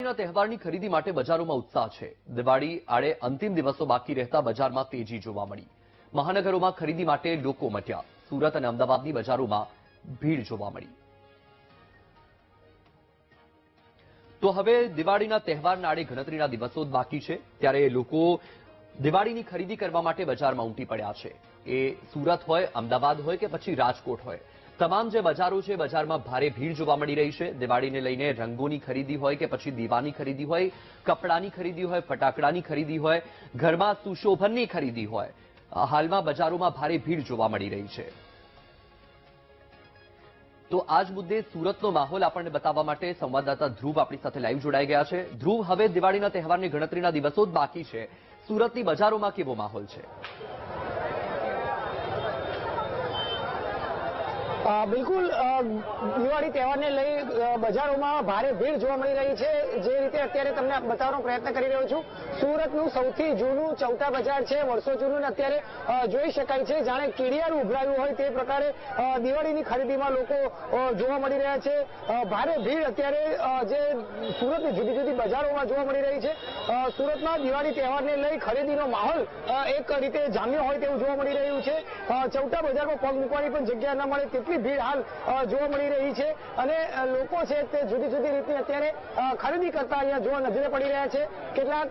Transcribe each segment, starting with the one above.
દિવાળીના તહેવારની ખરીદી માટે બજારોમાં ઉત્સાહ છે। દિવાળી આડે અંતિમ દિવસો બાકી રહેતા બજારમાં તેજી જોવા મળી। મહાનગરોમાં ખરીદી માટે લોકો ઉમટ્યા। સુરત અને અમદાવાદની બજારોમાં ભીડ જોવા મળી। તો હવે દિવાળીના તહેવારના આડે ગણતરીના દિવસો જ બાકી છે, ત્યારે લોકો દિવાળીની ખરીદી કરવા માટે બજારમાં ઉમટી પડ્યા છે। એ સુરત હોય, અમદાવાદ હોય કે પછી રાજકોટ હોય, તમામ જે બજારો છે બજારમાં ભારે ભીડ જોવા મળી રહી છે। દિવાળીને લઈને રંગોની ખરીદી હોય કે પછી દીવાની ખરીદી હોય, કપડાની ખરીદી હોય, ફટાકડાની ખરીદી હોય, ઘરમાં સુશોભનની ખરીદી હોય, હાલમાં બજારોમાં ભારે ભીડ જોવા મળી રહી છે। તો આજ મુદ્દે સુરતનો માહોલ આપણને બતાવવા માટે સંવાદદાતા ધ્રુવ આપણી સાથે લાઈવ જોડાઈ ગયા છે। ધ્રુવ, હવે દિવાળીના તહેવારની ગણતરીના દિવસો જ બાકી છે, સુરતની બજારોમાં કેવો માહોલ છે? બિલકુલ, દિવાળી તહેવારને લઈ બજારોમાં ભારે ભીડ જોવા મળી રહી છે। જે રીતે અત્યારે તમને બતાવવાનો પ્રયત્ન કરી રહ્યો છું, સુરતનું સૌથી જૂનું ચૌટા બજાર છે, વર્ષો જૂનું, અત્યારે જોઈ શકાય છે જાણે કીડિયારું ઉભરાયું હોય તે પ્રકારે દિવાળીની ખરીદીમાં લોકો જોવા મળી રહ્યા છે। ભારે ભીડ અત્યારે જે સુરતની જુદી જુદી બજારોમાં જોવા મળી રહી છે। સુરતમાં દિવાળી તહેવારને લઈ ખરીદીનો માહોલ એક રીતે જામ્યો હોય તેવું જોવા મળી રહ્યું છે। ચૌટા બજારમાં પગ મૂકવાની પણ જગ્યા ન મળે તેટલી ભીડ હાલ જોવા મળી રહી છે અને લોકો છે તે જુદી જુદી રીતની અત્યારે ખરીદી કરતા અહીંયા જોવા નજરે પડી રહ્યા છે। કેટલાક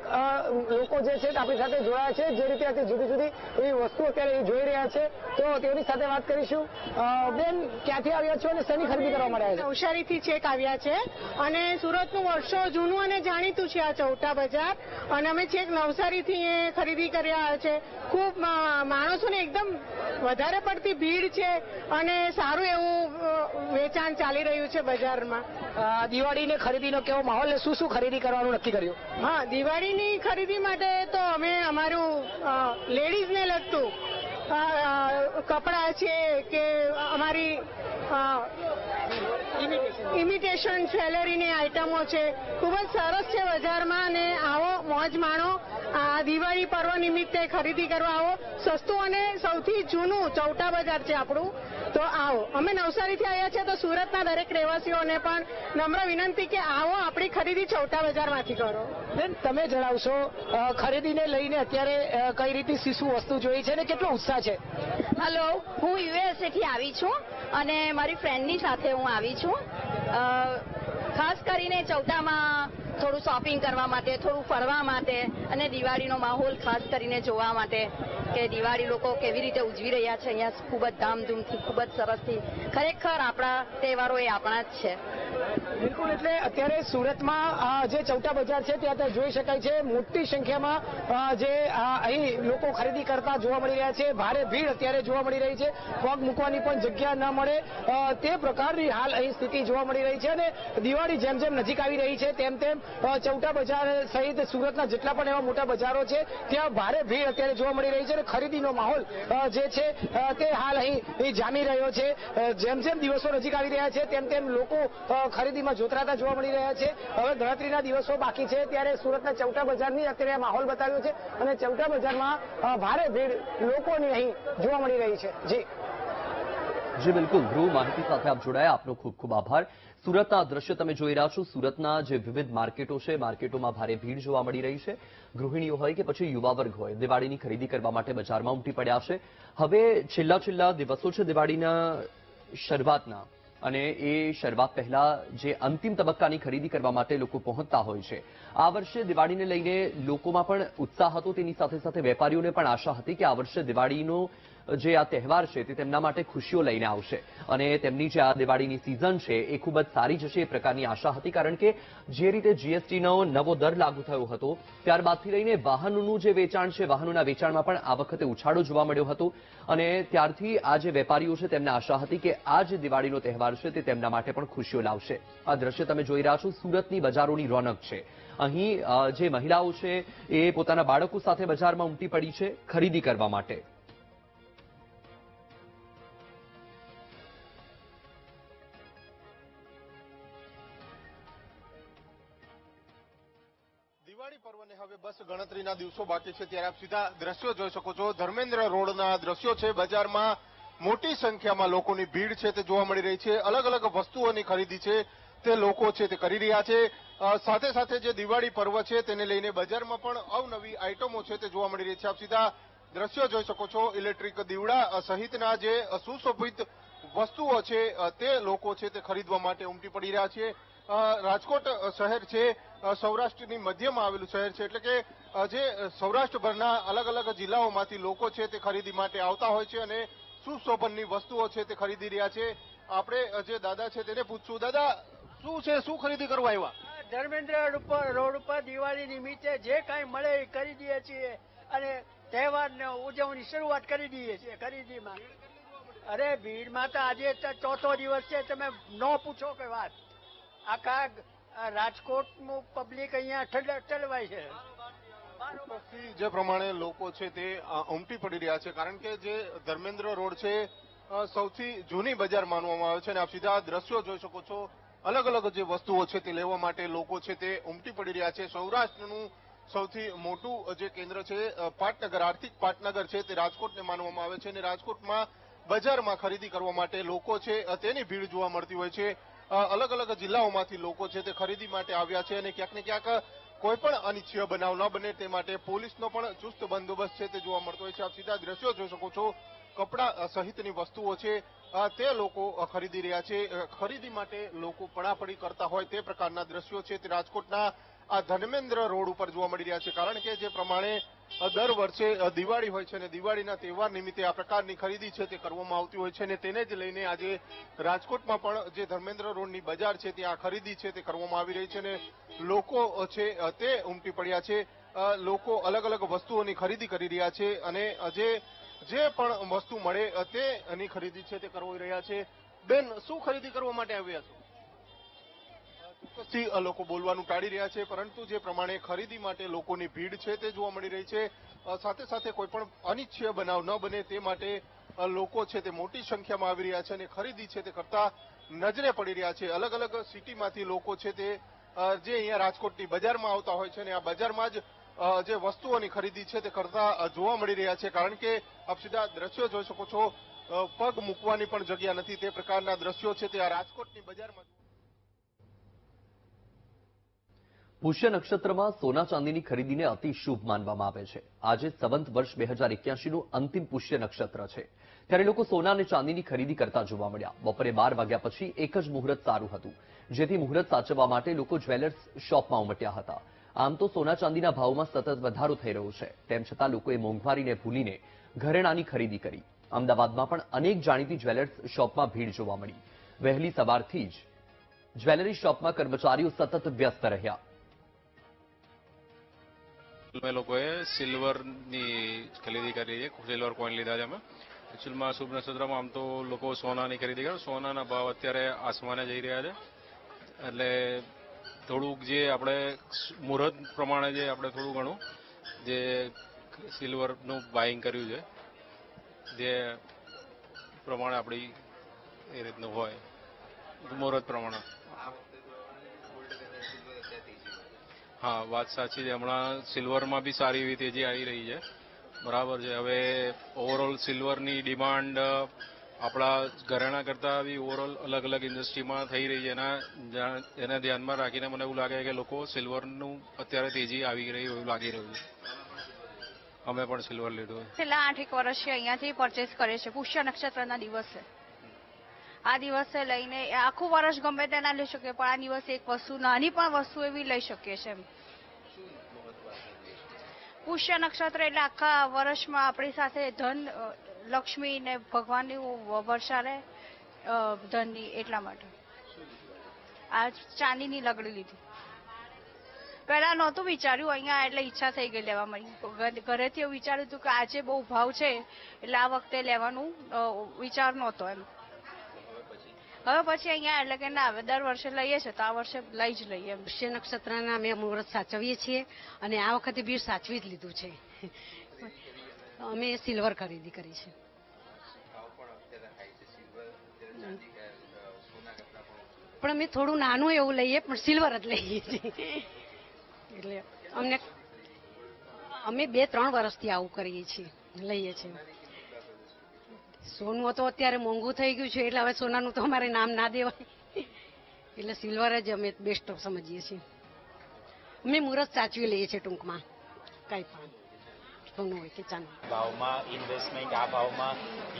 લોકો જે છે આપણી સાથે જોડાયા છે, જે રીતે અત્યારે જુદી જુદી એવી વસ્તુ અત્યારે જોઈ રહ્યા છે, તો તેઓની સાથે વાત કરીશું। બેન, ક્યાંથી આવ્યા છો અને શેની ખરીદી કરવા માટે આવ્યા છો? નવસારીથી છેક આવ્યા છે અને સુરતનું વર્ષો જૂનું અને જાણીતું છે આ ચૌટા બજાર, અને અમે છેક નવસારીથી ખરીદી કર્યા છે। ખૂબ માણસોને એકદમ વધારે પડતી ભીડ છે અને સારું એવું વેચાણ ચાલી રહ્યું છે બજારમાં। દિવાળીની ખરીદીનો કેવો માહોલ, શું શું ખરીદી કરવાનું નક્કી કર્યું? હા, દિવાળીની ખરીદી માટે તો અમે અમારું લેડીઝને લગતું કપડાં છે કે અમારી ઇમિટેશન જ્વેલરીની આઇટમો છે, ખૂબ જ સરસ છે બજારમાં, અને આવો મોજ માણો। આ દિવાળી પર્વ નિમિત્તે ખરીદી કરવા આવો। સસ્તું અને સૌથી જૂનું ચૌટા બજાર છે આપણું, તો આવો। અમે નવસારીથી આવ્યા છે, તો સુરતના દરેક રહેવાસીઓને પણ નમ્ર વિનંતી કે આવો, આપણી ખરીદી ચૌટા બજારમાંથી કરો। બેન, તમે જણાવશો ખરીદીને લઈને અત્યારે કઈ રીતે શું વસ્તુ જોઈ છે ને કેટલો ઉત્સાહ છે? હેલો, હું યુએસએ થી આવી છું અને મારી ફ્રેન્ડની સાથે હું આવી છું। ખાસ કરીને ચૌટામાં થોડું શોપિંગ કરવા માટે, થોડું ફરવા માટે અને દિવાળીનો માહોલ ખાસ કરીને જોવા માટે કે દિવાળી લોકો કેવી રીતે ઉજવી રહ્યા છે અહીંયા, ખૂબ જ ધામધૂમથી, ખૂબ જ સરસથી। ખરેખર આપણા તહેવારો એ આપણા જ છે। બિલકુલ, એટલે અત્યારે સુરતમાં જે ચૌટા બજાર છે ત્યાં જોઈ શકાય છે મોટી સંખ્યામાં જે અહીં લોકો ખરીદી કરતા જોવા મળી રહ્યા છે। ભારે ભીડ અત્યારે જોવા મળી રહી છે, પગ મૂકવાની પણ જગ્યા ન મળે તે પ્રકારની હાલ અહીં સ્થિતિ જોવા મળી રહી છે। અને દિવાળી જેમ જેમ નજીક આવી રહી છે તેમ તેમ ચૌટા બજાર સહિત સુરતના જેટલા પણ એવા મોટા બજારો છે ત્યાં ભારે ભીડ અત્યારે જોવા મળી રહી છે અને ખરીદીનો માહોલ જે છે તે હાલ અહીં જામી રહ્યો છે। જેમ જેમ દિવસો નજીક આવી રહ્યા છે તેમ તેમ લોકો ખરીદીમાં જોતરાતા જોવા મળી રહ્યા છે। હવે ગણતરીના દિવસો બાકી છે ત્યારે સુરતના ચૌટા બજારની અત્યારે માહોલ બતાવ્યો છે અને ચૌટા બજારમાં ભારે ભીડ લોકોની અહીં જોવા મળી રહી છે। જી બિલકુલ ધ્રુવ, માહિતી સાથે આપ જોડાયા, આપનો ખૂબ ખૂબ આભાર। સુરતના દ્રશ્ય તમે જોઈ રહ્યા છો। સુરતના જે વિવિધ માર્કેટો છે, માર્કેટોમાં ભારે ભીડ જોવા મળી રહી છે। ગૃહિણીઓ હોય કે પછી યુવા વર્ગ હોય, દિવાળીની ખરીદી કરવા માટે બજારમાં ઉમટી પડ્યા છે। હવે છેલ્લા દિવસો છે દિવાળીના શરૂઆતના, અને એ શરૂઆત પહેલા જે અંતિમ તબક્કાની ખરીદી કરવા માટે લોકો પહોંચતા હોય છે। આ વર્ષે દિવાળીને લઈને લોકોમાં પણ ઉત્સાહ હતો, તેની સાથે સાથે વેપારીઓને પણ આશા હતી કે આ વર્ષે દિવાળીનો જે આ તહેવાર છે તે તેમના માટે ખુશીઓ લઈને આવશે અને તેમની જે આ દિવાળીની સિઝન છે એ ખૂબ જ સારી જશે એ પ્રકારની આશા હતી। કારણ કે જે રીતે જીએસટીનો નવો દર લાગુ થયો હતો ત્યારબાદથી લઈને વાહનોનું જે વેચાણ છે, વાહનોના વેચાણમાં પણ આ વખતે ઉછાળો જોવા મળ્યો હતો અને ત્યારથી આ જે વેપારીઓ છે તેમને આશા હતી કે આ જે દિવાળીનો તહેવાર છે તે તેમના માટે પણ ખુશીઓ લાવશે। આ દ્રશ્ય તમે જોઈ રહ્યા છો, સુરતની બજારોની રોનક છે। અહીં જે મહિલાઓ છે એ પોતાના બાળકો સાથે બજારમાં ઉમટી પડી છે ખરીદી કરવા માટે। દિવાળી પર્વને હવે બસ ગણતરીના દિવસો બાકી છે ત્યારે આપ સીધા દ્રશ્યો જોઈ શકો છો। ધર્મેન્દ્ર રોડના દ્રશ્યો છે। બજારમાં મોટી સંખ્યામાં લોકોની ભીડ છે તે જોવા મળી રહી છે। અલગ અલગ વસ્તુઓની ખરીદી છે। તે લોકો છે તે કરી રહ્યા છે. સાથે સાથે જે દિવાળી પર્વ છે તેને લઈને બજારમાં પણ અવનવી આઇટમો છે તે જોવા મળી રહી છે. આપ સીધા દ્રશ્યો જોઈ શકો છો. ઇલેક્ટ્રિક દીવડા સહિતના જે સુશોભિત વસ્તુઓ છે તે લોકો છે તે ખરીદવા માટે ઉમટી પડી રહ્યા છે. રાજકોટ શહેર છે સૌરાષ્ટ્રની મધ્યમાં આવેલું શહેર છે, એટલે કે જે સૌરાષ્ટ્રભરના અલગ અલગ જિલ્લાઓમાંથી લોકો છે તે ખરીદી માટે આવતા હોય છે અને સુશોભનની વસ્તુઓ છે તે ખરીદી રહ્યા છે. આપણે જે દાદા છે તેને પૂછશું. દાદા, શું છે, શું ખરીદી કરવા આવ્યા? ધર્મેન્દ્ર રોડ ઉપર દિવાળી નિમિત્તે જે કાંઈ મળે એ કરી દઈએ છીએ અને તહેવારને ઉજવણી શરૂઆત કરી દઈએ છીએ ખરીદીમાં. અરે ભીડમાં તો આજે ચોથો દિવસ છે, તમે ન પૂછો કે વાત. આખા રાજકોટનું પબ્લિક અહીંયા ઠલવાય છે. જે પ્રમાણે લોકો છે તે ઉમટી પડી રહ્યા છે, કારણ કે જે ધર્મેન્દ્ર રોડ છે સૌથી જૂની બજાર માનવામાં આવે છે અને આપ સીધા દ્રશ્યો જોઈ શકો છો. અલગ અલગ જે વસ્તુઓ છે તે લેવા માટે લોકો છે તે ઉમટી પડી રહ્યા છે. સૌરાષ્ટ્રનું સૌથી મોટું જે કેન્દ્ર છે પાટનગર, આર્થિક પાટનગર છે તે રાજકોટને માનવામાં આવે છે અને રાજકોટમાં બજારમાં ખરીદી કરવા માટે લોકો છે તેની ભીડ જોવા મળતી હોય છે. અલગ અલગ જિલ્લાઓમાંથી લોકો છે તે ખરીદી માટે આવ્યા છે અને ક્યાંક ને ક્યાંક કોઈ પણ અનિચ્છનીય બનાવ ન બને તે માટે પોલીસનો પણ ચુસ્ત બંદોબસ્ત છે તે જોવા મળતો હોય છે. આપ સીધા દ્રશ્યો જોઈ શકો છો. કપડા સહિતની વસ્તુઓ છે તે લોકો ખરીદી રહ્યા છે. ખરીદી માટે લોકો પડાપડી કરતા હોય તે પ્રકારના દ્રશ્યો છે તે રાજકોટના આ ધર્મેન્દ્ર રોડ ઉપર જોવા મળી રહ્યા છે. કારણ કે જે પ્રમાણે દર વર્ષે દિવાળી હોય છે અને દિવાળીના તહેવાર નિમિત્તે આ પ્રકારની ખરીદી છે તે કરવામાં આવતી હોય છે અને તેને જ લઈને આજે રાજકોટમાં પણ જે ધર્મેન્દ્ર રોડની બજાર છે ત્યાં ખરીદી છે તે કરવામાં આવી રહી છે અને લોકો છે તે ઉમટી પડ્યા છે. લોકો અલગ અલગ વસ્તુઓની ખરીદી કરી રહ્યા છે અને જે પણ વસ્તુ મળે તેની ખરીદી છે તે કરી રહ્યા છે. બેન, શું ખરીદી કરવા માટે આવ્યા છો? ચોક્કસથી લોકો બોલવાનું ટાળી રહ્યા છે, પરંતુ જે પ્રમાણે ખરીદી માટે લોકોની ભીડ છે તે જોવા મળી રહી છે. સાથે સાથે કોઈ પણ અનિચ્છનીય બનાવ ન બને તે માટે લોકો છે તે મોટી સંખ્યામાં આવી રહ્યા છે અને ખરીદી છે તે કરતા નજરે પડી રહ્યા છે. અલગ અલગ સિટીમાંથી લોકો છે તે જે અહીંયા રાજકોટની બજારમાં આવતા હોય છે અને આ બજારમાં જ જે વસ્તુઓની ખરીદી છે તે કરતા જોવા મળી રહ્યા છે. કારણ કે આપ સીધા દ્રશ્યો જોઈ શકો છો. પગ મૂકવાની પણ જગ્યા નથી તે પ્રકારના દ્રશ્યો છે તે આ રાજકોટની બજારમાં. પુષ્ય નક્ષત્રમાં સોના ચાંદીની ખરીદીને અતિ શુભ માનવામાં આવે છે. આજે સંવંત વર્ષ 2081નું અંતિમ પુષ્ય નક્ષત્ર છે, ત્યારે લોકો સોના અને ચાંદીની ખરીદી કરતા જોવા મળ્યા. બપોરે 12 વાગ્યા પછી એક જ મુહૂર્ત સારું હતું, જેથી મુહૂર્ત સાચવવા માટે લોકો જ્વેલર્સ શોપમાં ઉમટ્યા હતા. આમ તો સોના ચાંદીના ભાવમાં સતત વધારો થઈ રહ્યો છે, તેમ છતાં લોકોએ મોંઘવારીને ભૂલીને ઘરેણાંની ખરીદી કરી. અમદાવાદમાં પણ અનેક જાણીતી જ્વેલર્સ શોપમાં ભીડ જોવા મળી. વહેલી સવારથી જ જ્વેલરી શોપમાં કર્મચારીઓ સતત વ્યસ્ત રહ્યા. અમે લોકોએ સિલ્વરની ખરીદી કરી છે. સિલ્વર કોઈન લીધા છે અમે. એકચ્યુઅલમાં શુભ નક્ષત્રમાં આમ તો લોકો સોનાની ખરીદી કરે. સોનાના ભાવ અત્યારે આસમાને જઈ રહ્યા છે, એટલે થોડુંક જે આપણે મુહૂર્ત પ્રમાણે જે આપણે થોડું ઘણું જે સિલ્વરનું બાઇંગ કર્યું છે જે પ્રમાણે આપણી એ રીતનું હોય મુહૂર્ત પ્રમાણે. હા, વાત સાચી છે. હમણાં સિલ્વરમાં બી સારી એવી તેજી આવી રહી છે. બરાબર છે. હવે ઓવરઓલ સિલ્વરની ડિમાન્ડ આપણા ઘરેણા કરતાં બી ઓવરઓલ અલગ અલગ ઇન્ડસ્ટ્રીમાં થઈ રહી છે. એને ધ્યાનમાં રાખીને મને એવું લાગે કે લોકો સિલ્વરનું અત્યારે તેજી આવી રહી એવું લાગી રહ્યું છે. અમે પણ સિલ્વર લીધું. છેલ્લા 8 વર્ષથી અહીંયાથી પરચેસ કરે છે પુષ્ય નક્ષત્રના દિવસે. આ દિવસે લઈને આખું વર્ષ ગમે તે ના લઈ શકે, પણ આ દિવસે એક વસ્તુ, નાની પણ વસ્તુ એવી લઈ શકીએ છે. પુષ્ય નક્ષત્ર એટલે આખા વર્ષમાં આપણી સાથે ધન, લક્ષ્મી ને ભગવાનની વર્ષા રહે ધનની, એટલા માટે આ ચાંદીની લગડી લીધી. પહેલા નહોતું વિચાર્યું, અહીંયા એટલે ઈચ્છા થઈ ગઈ લેવા મળી. ઘરેથી એવું વિચાર્યું હતું કે આજે બહુ ભાવ છે એટલે આ વખતે લેવાનું વિચાર નહોતો એમ. હવે પછી અહીંયા એટલે કે ના, હવે દર વર્ષે લઈએ છીએ તો આ વર્ષે લઈ જ લઈએ. પુષ્ય નક્ષત્રના અમે મુહૂર્ત સાચવીએ છીએ અને આ વખતે બી સાચવી જ લીધું છે. અમે સિલ્વર ખરીદી કરી છે. પણ અમે થોડું નાનું એવું લઈએ, પણ સિલ્વર જ લઈએ છીએ. એટલે અમે 2-3 વર્ષથી આવું કરીએ છીએ, લઈએ છીએ. સોનું તો અત્યારે મોંઘું થઈ ગયું છે એટલે હવે સોનાનું તો અમારે નામ ના દેવાય એટલે સિલ્વર જ અમે બેસ્ટ સમજીએ છીએ. અમે મુહૂર્ત સાચવી લઈએ છીએ ટૂંકમાં, કંઈ પણ સોનું હોય કે ચાંદી. ભાવમાં ઇન્વેસ્ટમેન્ટ આ ભાવમાં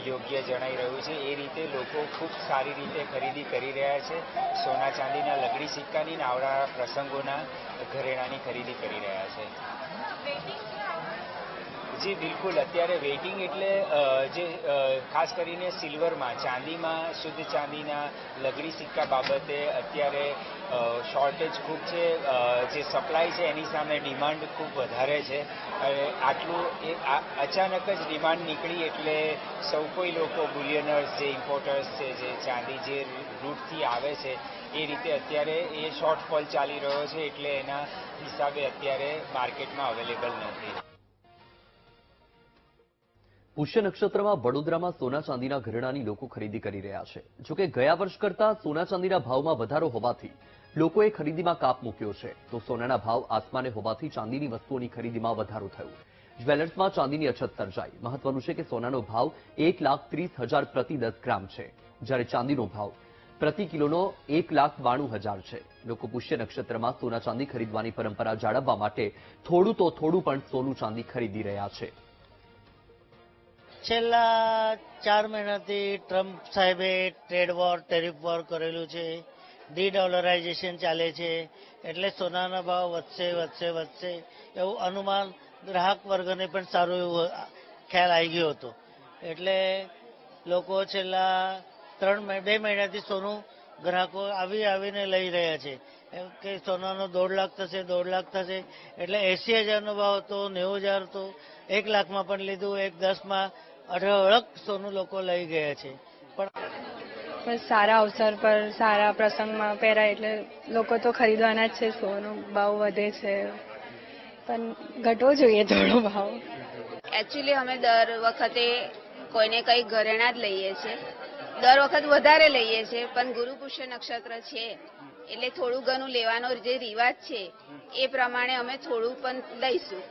યોગ્ય જણાઈ રહ્યું છે એ રીતે લોકો ખૂબ સારી રીતે ખરીદી કરી રહ્યા છે. સોના ચાંદીના લગડી સિક્કાની ને આવનારા પ્રસંગોના ઘરેણાની ખરીદી કરી રહ્યા છે. જી બિલકુલ, અત્યારે વેઇટિંગ એટલે જે ખાસ કરીને સિલ્વરમાં, ચાંદીમાં શુદ્ધ ચાંદીના લગડી સિક્કા બાબતે અત્યારે શોર્ટેજ ખૂબ છે. જે સપ્લાય છે એની સામે ડિમાન્ડ ખૂબ વધારે છે. આટલું અચાનક જ ડિમાન્ડ નીકળી એટલે સૌ કોઈ લોકો બુલિયનર્સ, જે ઇમ્પોર્ટર્સ છે, જે ચાંદી જે રૂટથી આવે છે એ રીતે અત્યારે એ શોર્ટફોલ ચાલી રહ્યો છે એટલે એના હિસાબે અત્યારે માર્કેટમાં અવેલેબલ નથી. પુષ્ય નક્ષત્રમાં વડોદરામાં સોના ચાંદીના ઘરેણાની લોકો ખરીદી કરી રહ્યા છે. જોકે ગયા વર્ષ કરતા સોના ચાંદીના ભાવમાં વધારો હોવાથી લોકોએ ખરીદીમાં કાપ મૂક્યો છે. તો સોનાના ભાવ આસમાને હોવાથી ચાંદીની વસ્તુઓની ખરીદીમાં વધારો થયો. જ્વેલર્સમાં ચાંદીની અછત સર્જાઈ. મહત્વનું છે કે સોનાનો ભાવ 1,30,000 પ્રતિ 10 ગ્રામ છે, જ્યારે ચાંદીનો ભાવ પ્રતિ કિલોનો 1,92,000 છે. લોકો પુષ્ય નક્ષત્રમાં સોના ચાંદી ખરીદવાની પરંપરા જાળવવા માટે થોડું પણ સોનું ચાંદી ખરીદી રહ્યા છે. છેલ્લા 4 મહિનાથી ટ્રમ્પ સાહેબે ટ્રેડ વોર, ટેરિફ વોર કરેલું છે. ડી-ડોલરાઇઝેશન ચાલે છે એટલે સોનાના ભાવ વધશે એવું અનુમાન ગ્રાહક વર્ગને પણ સારું એવું ખ્યાલ આવી ગયો હતો. એટલે લોકો છેલ્લા 2 મહિનાથી સોનું ગ્રાહકો આવીને લઈ રહ્યા છે કે સોનાનો 1.5 લાખ થશે, 1.5 લાખ થશે. એટલે 80,000નો ભાવ હતો, 90,000 હતો, 1 લાખમાં પણ લીધું, 1,10,000 અઢળક સોનું લોકો લઈ ગયા છે. પણ સારા અવસર પર, સારા પ્રસંગમાં પહેરાય એટલે લોકો તો ખરીદવાના જ છે. સોનો ભાવ વધે છે પણ ઘટવો જોઈએ થોડો ભાવ. એકચ્યુઅલી અમે દર વખતે કોઈને કંઈ ઘરેણા જ લઈએ છીએ. દર વખત વધારે લઈએ છીએ પણ ગુરુ પુષ્ય નક્ષત્ર છે એટલે થોડું ઘણું લેવાનો જે રિવાજ છે એ પ્રમાણે અમે થોડું પણ લઈશું.